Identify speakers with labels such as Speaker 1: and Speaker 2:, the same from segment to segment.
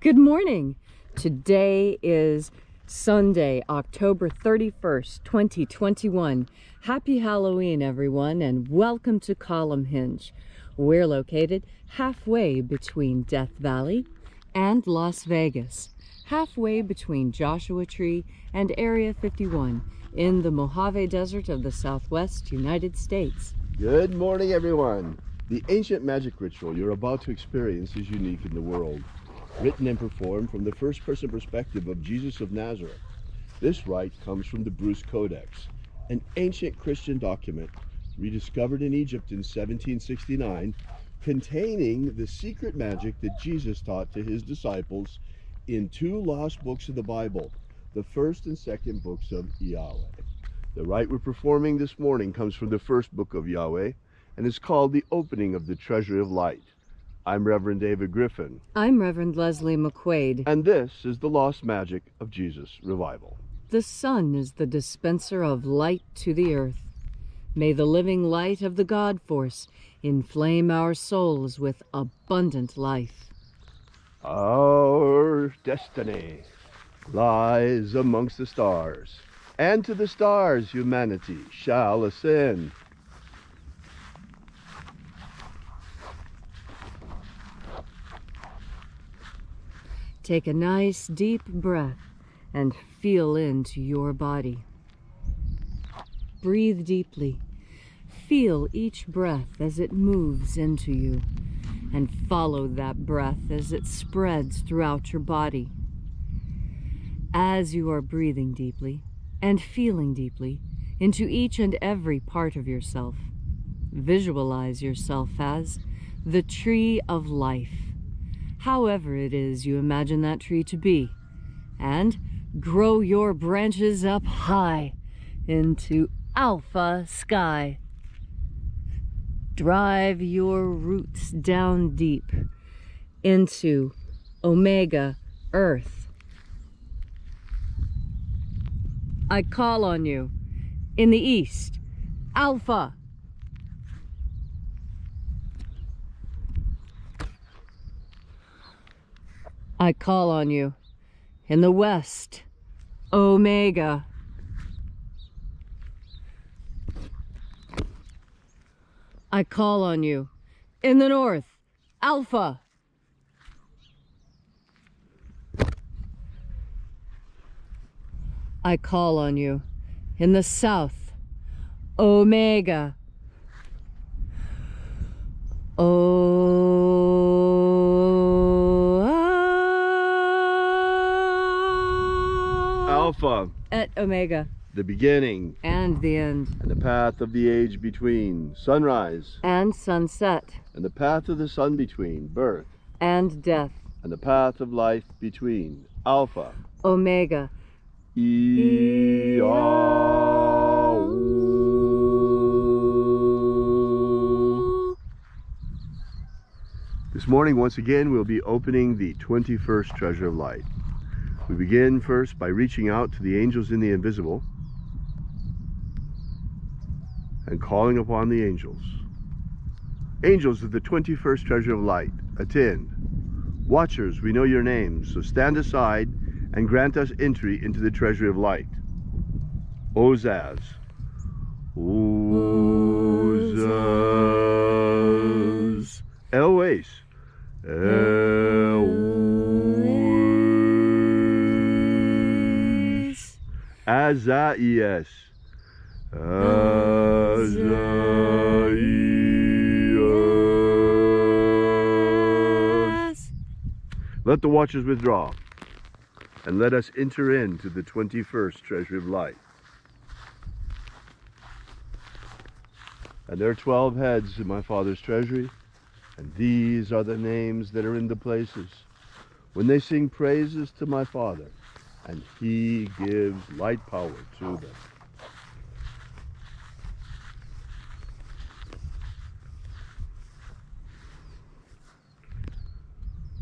Speaker 1: Good morning. Today is Sunday, October 31st, 2021. Happy Halloween, everyone, and welcome to Column Hinge. We're located halfway between Death Valley and Las Vegas, halfway between Joshua Tree and Area 51 in the Mojave Desert of the Southwest United States.
Speaker 2: Good morning, everyone. The ancient magic ritual you're about to experience is unique in the world. Written and performed from the first-person perspective of Jesus of Nazareth. This rite comes from the Bruce Codex, an ancient Christian document rediscovered in Egypt in 1769, containing the secret magic that Jesus taught to his disciples in two lost books of the Bible, the first and second books of Yahweh. The rite we're performing this morning comes from the first book of Yahweh and is called the Opening of the Treasury of Light. I'm Reverend David Griffin.
Speaker 1: I'm Reverend Leslie McQuade.
Speaker 2: And this is the Lost Magic of Jesus Revival.
Speaker 1: The sun is the dispenser of light to the earth. May the living light of the God Force inflame our souls with abundant life.
Speaker 2: Our destiny lies amongst the stars, and to the stars humanity shall ascend.
Speaker 1: Take a nice deep breath and feel into your body. Breathe deeply. Feel each breath as it moves into you, and follow that breath as it spreads throughout your body. As you are breathing deeply and feeling deeply into each and every part of yourself, visualize yourself as the tree of life, however it is you imagine that tree to be, and grow your branches up high into alpha sky. Drive your roots down deep into omega earth. I call on you in the east, alpha. I call on you in the west, omega. I call on you in the north, alpha. I call on you in the south, omega.
Speaker 2: Alpha
Speaker 1: At omega.
Speaker 2: The beginning
Speaker 1: And the end.
Speaker 2: and the path of the age between, sunrise
Speaker 1: And sunset.
Speaker 2: and the path of the sun between, birth
Speaker 1: And death.
Speaker 2: and the path of life between, Alpha
Speaker 1: Omega.
Speaker 2: IAOE. This morning, once again, we'll be opening the 21st Treasure of Light. We begin first by reaching out to the angels in the invisible and calling upon the angels. Angels of the 21st Treasure of Light, attend. Watchers, we know your names, so stand aside and grant us entry into the Treasury of Light. Ozaz. Ozaz. Elwes. Elwes. Azaias. Azaias. Let the watchers withdraw, and let us enter into the 21st Treasury of Light. And there are 12 heads in my Father's treasury, and these are the names that are in the places when they sing praises to my Father, and he gives light power to them.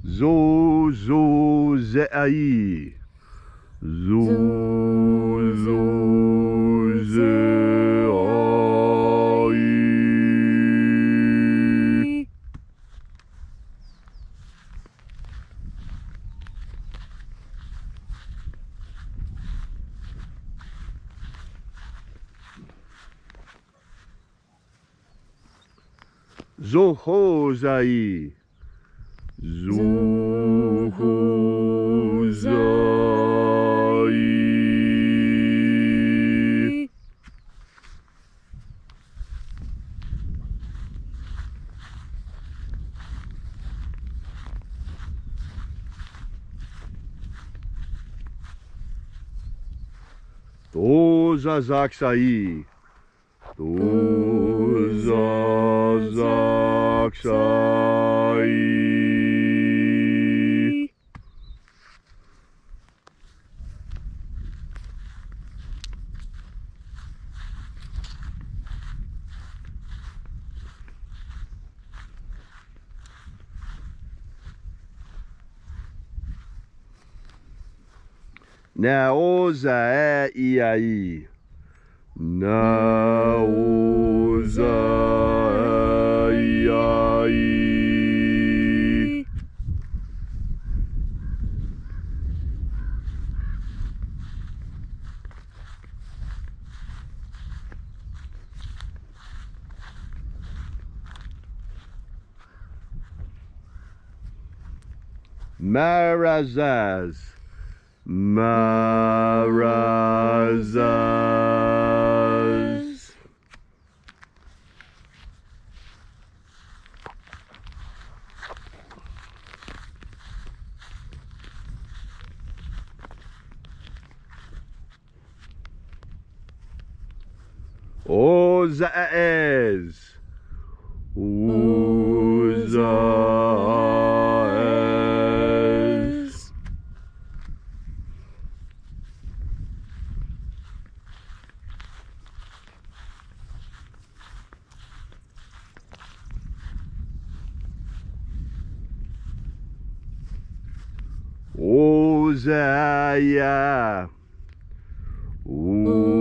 Speaker 2: Zo zo ze'ai. Zo zo ze'ai. Zohozai. Zohozai. Dozazaksai. Dozazaksai. Naoza iai. Naoza iai. Marazaz. Marazaz. Ozaez. Ozaez. Ozaya. Ozaya.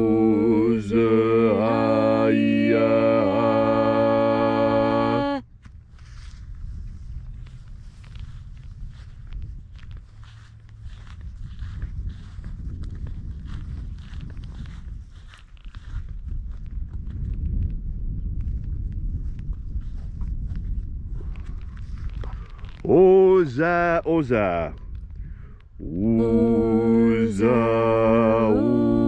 Speaker 2: Oza, Oza. Oza, Oza.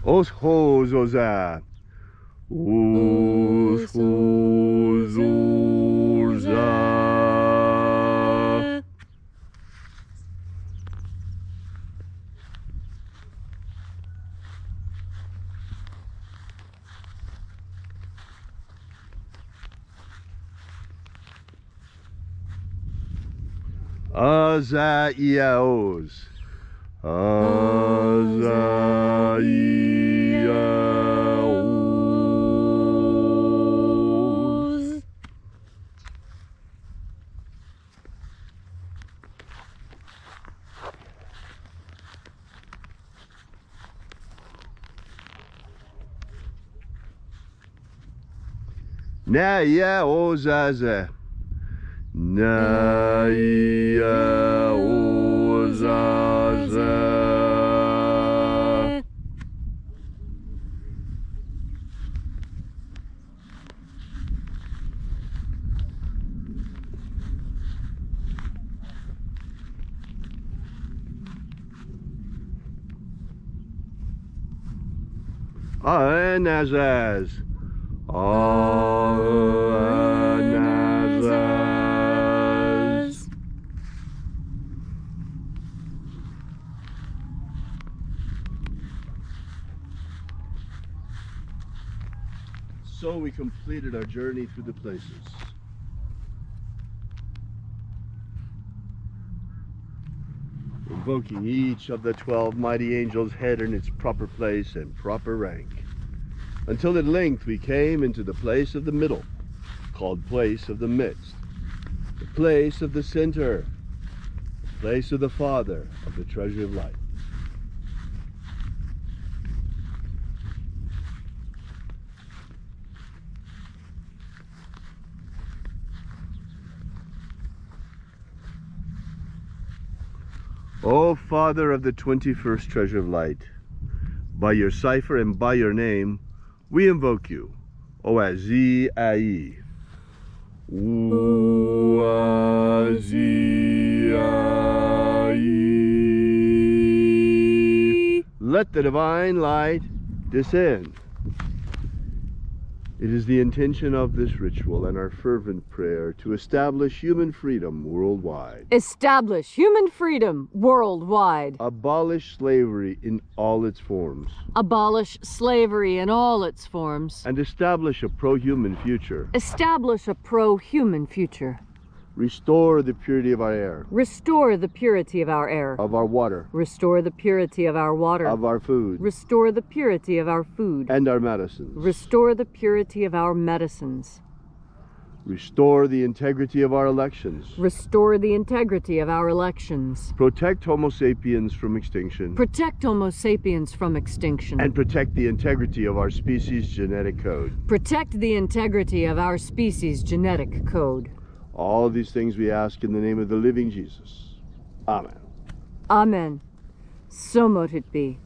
Speaker 2: Oshos, Oza. Oshos, Oza. Azaiaos. Azaiaos. Naiaozaza. Naiaozaza. Anazaz. Anazaz. So we completed our journey through the places. Invoking each of the 12 mighty angels' head in its proper place and proper rank, until at length we came into the place of the middle, called place of the midst, the place of the center, the place of the Father of the treasure of light. O Father of the 21st treasure of light, by your cipher and by your name, we invoke you, Oazi Ai. Oazi Ai. Let the divine light descend. It is the intention of this ritual and our fervent prayer to establish human freedom worldwide.
Speaker 1: Establish human freedom worldwide.
Speaker 2: Abolish slavery in all its forms.
Speaker 1: Abolish slavery in all its forms.
Speaker 2: And establish a pro-human future.
Speaker 1: Establish a pro-human future.
Speaker 2: Restore the purity of our air.
Speaker 1: Restore the purity of our air.
Speaker 2: Of our water.
Speaker 1: Restore the purity of our water.
Speaker 2: Of our food.
Speaker 1: Restore the purity of our food.
Speaker 2: And our medicines.
Speaker 1: Restore the purity of our medicines.
Speaker 2: Restore the integrity of our elections.
Speaker 1: Restore the integrity of our elections.
Speaker 2: Protect Homo sapiens from extinction.
Speaker 1: Protect Homo sapiens from extinction.
Speaker 2: And protect the integrity of our species' genetic code.
Speaker 1: Protect the integrity of our species' genetic code.
Speaker 2: All of these things we ask in the name of the living Jesus. Amen.
Speaker 1: Amen. So mote it be.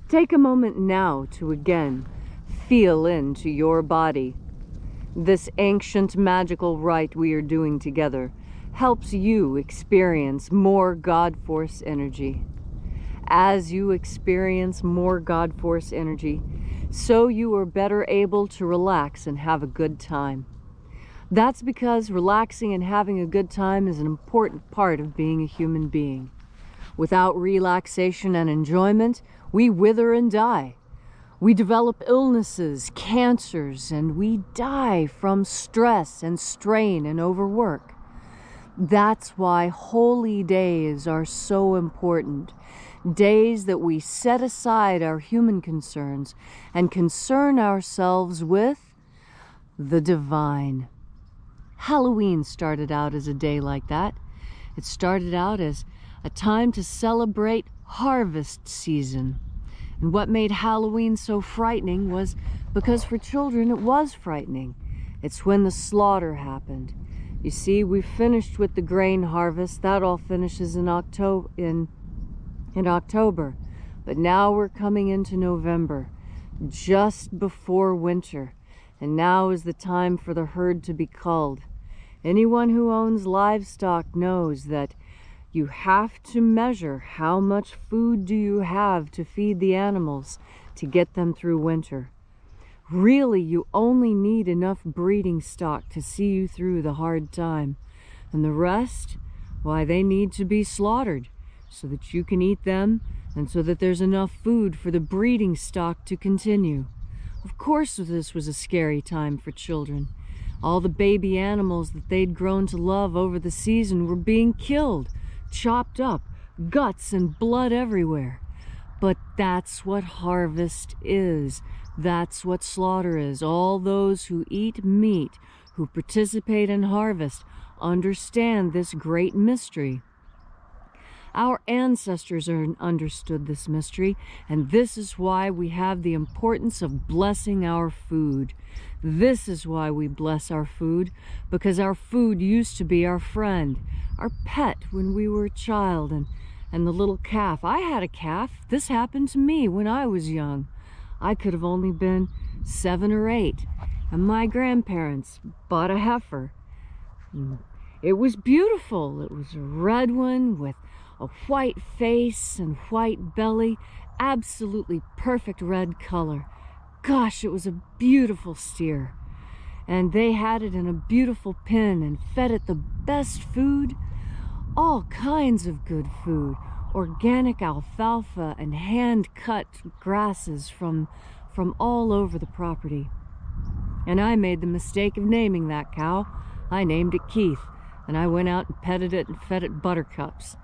Speaker 1: Take a moment now to again feel into your body. This ancient magical rite we are doing together helps you experience more God Force energy. As you experience more God Force energy, so you are better able to relax and have a good time. That's because relaxing and having a good time is an important part of being a human being. Without relaxation and enjoyment, we wither and die. We develop illnesses, cancers, and we die from stress and strain and overwork. That's why holy days are so important. Days that we set aside our human concerns and concern ourselves with the divine. Halloween started out as a day like that. It started out as a time to celebrate harvest season. And what made Halloween so frightening was because for children it was frightening. It's when the slaughter happened. You see, we finished with the grain harvest. That all finishes in October. But now we're coming into November, just before winter. And now is the time for the herd to be culled. Anyone who owns livestock knows that you have to measure how much food do you have to feed the animals to get them through winter. Really, you only need enough breeding stock to see you through the hard time. And the rest, why, they need to be slaughtered so that you can eat them and so that there's enough food for the breeding stock to continue. Of course, this was a scary time for children. All the baby animals that they'd grown to love over the season were being killed, chopped up, guts and blood everywhere. But that's what harvest is. That's what slaughter is. All those who eat meat, who participate in harvest, understand this great mystery. Our ancestors understood this mystery, and this is why we have the importance of blessing our food. This is why we bless our food, because our food used to be our friend, our pet when we were a child, and the little calf. I had a calf. This happened to me when I was young. I could have only been 7 or 8, and my grandparents bought a heifer. It was beautiful. It was a red one with a white face and white belly, absolutely perfect red color. Gosh, it was a beautiful steer. And they had it in a beautiful pen and fed it the best food, all kinds of good food, organic alfalfa and hand-cut grasses from all over the property. And I made the mistake of naming that cow. I named it Keith, and I went out and petted it and fed it buttercups.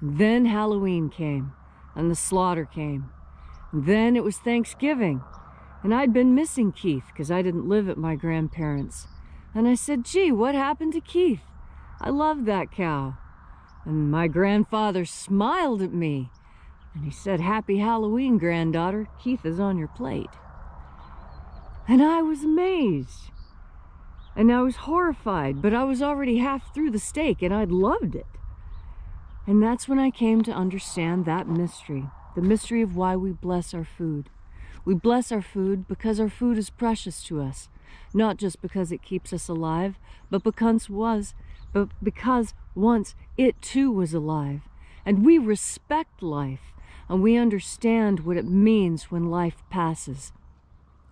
Speaker 1: Then Halloween came, and the slaughter came. And then it was Thanksgiving, and I'd been missing Keith because I didn't live at my grandparents'. And I said, gee, what happened to Keith? I loved that cow. And my grandfather smiled at me, and he said, happy Halloween, granddaughter. Keith is on your plate. And I was amazed, and I was horrified, but I was already half through the steak, and I'd loved it. And that's when I came to understand that mystery, the mystery of why we bless our food. We bless our food because our food is precious to us, not just because it keeps us alive, but because once it too was alive. And we respect life, and we understand what it means when life passes.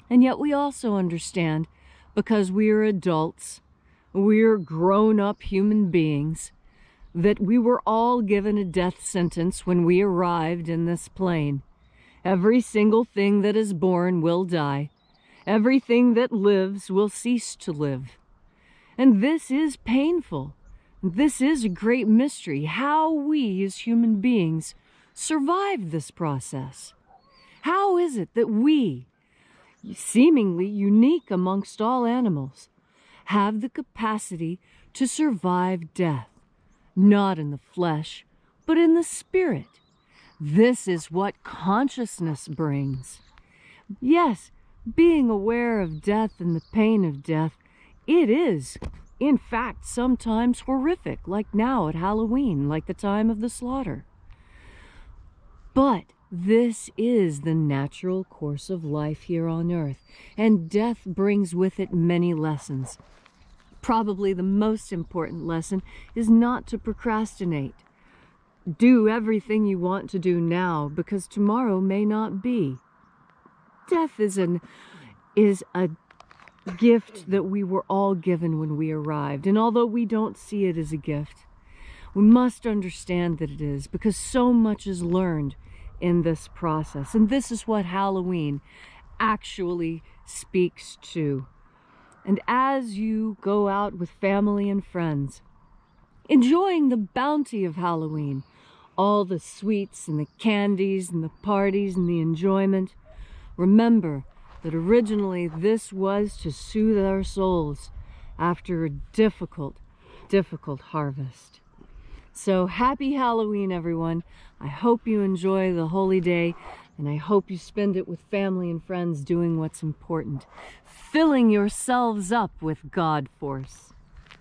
Speaker 1: And yet we also understand, because we are adults, we are grown-up human beings, that we were all given a death sentence when we arrived in this plane. Every single thing that is born will die. Everything that lives will cease to live. And this is painful. This is a great mystery, how we as human beings survive this process. How is it that we, seemingly unique amongst all animals, have the capacity to survive death, not in the flesh, but in the spirit? This is what consciousness brings. Yes, being aware of death and the pain of death, it is, in fact, sometimes horrific, like now at Halloween, like the time of the slaughter. But this is the natural course of life here on earth, and death brings with it many lessons. Probably the most important lesson is not to procrastinate. Do everything you want to do now, because tomorrow may not be. Death is a gift that we were all given when we arrived, and although we don't see it as a gift, we must understand that it is, because so much is learned in this process. And this is what Halloween actually speaks to. And as you go out with family and friends, enjoying the bounty of Halloween, all the sweets and the candies and the parties and the enjoyment, remember that originally this was to soothe our souls after a difficult, difficult harvest. So happy Halloween, everyone. I hope you enjoy the holy day, and I hope you spend it with family and friends doing what's important, filling yourselves up with God force.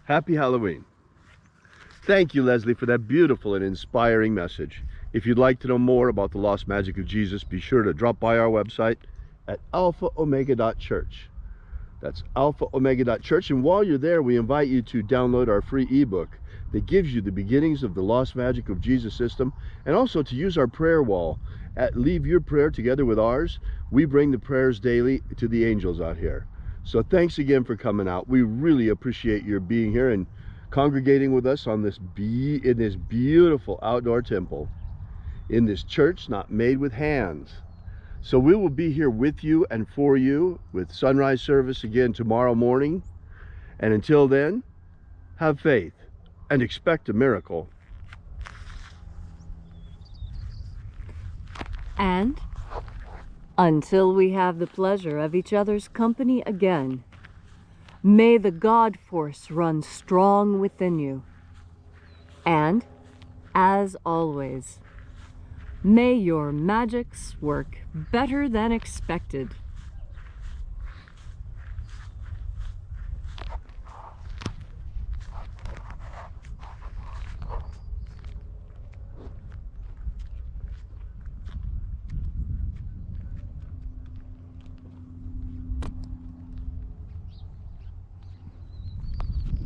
Speaker 2: Happy Halloween. Thank you, Leslie, for that beautiful and inspiring message. If you'd like to know more about the lost magic of Jesus, be sure to drop by our website at alphaomega.church. That's alphaomega.church. And while you're there, we invite you to download our free ebook that gives you the beginnings of the lost magic of Jesus system, and also to use our prayer wall. Leave your prayer together with ours. We bring the prayers daily to the angels out here. So thanks again for coming out. We really appreciate your being here and congregating with us on in this beautiful outdoor temple, in this church not made with hands. So we will be here with you and for you with sunrise service again tomorrow morning. And until then, have faith and expect a miracle.
Speaker 1: And until we have the pleasure of each other's company again, may the God force run strong within you. And, as always, may your magics work better than expected.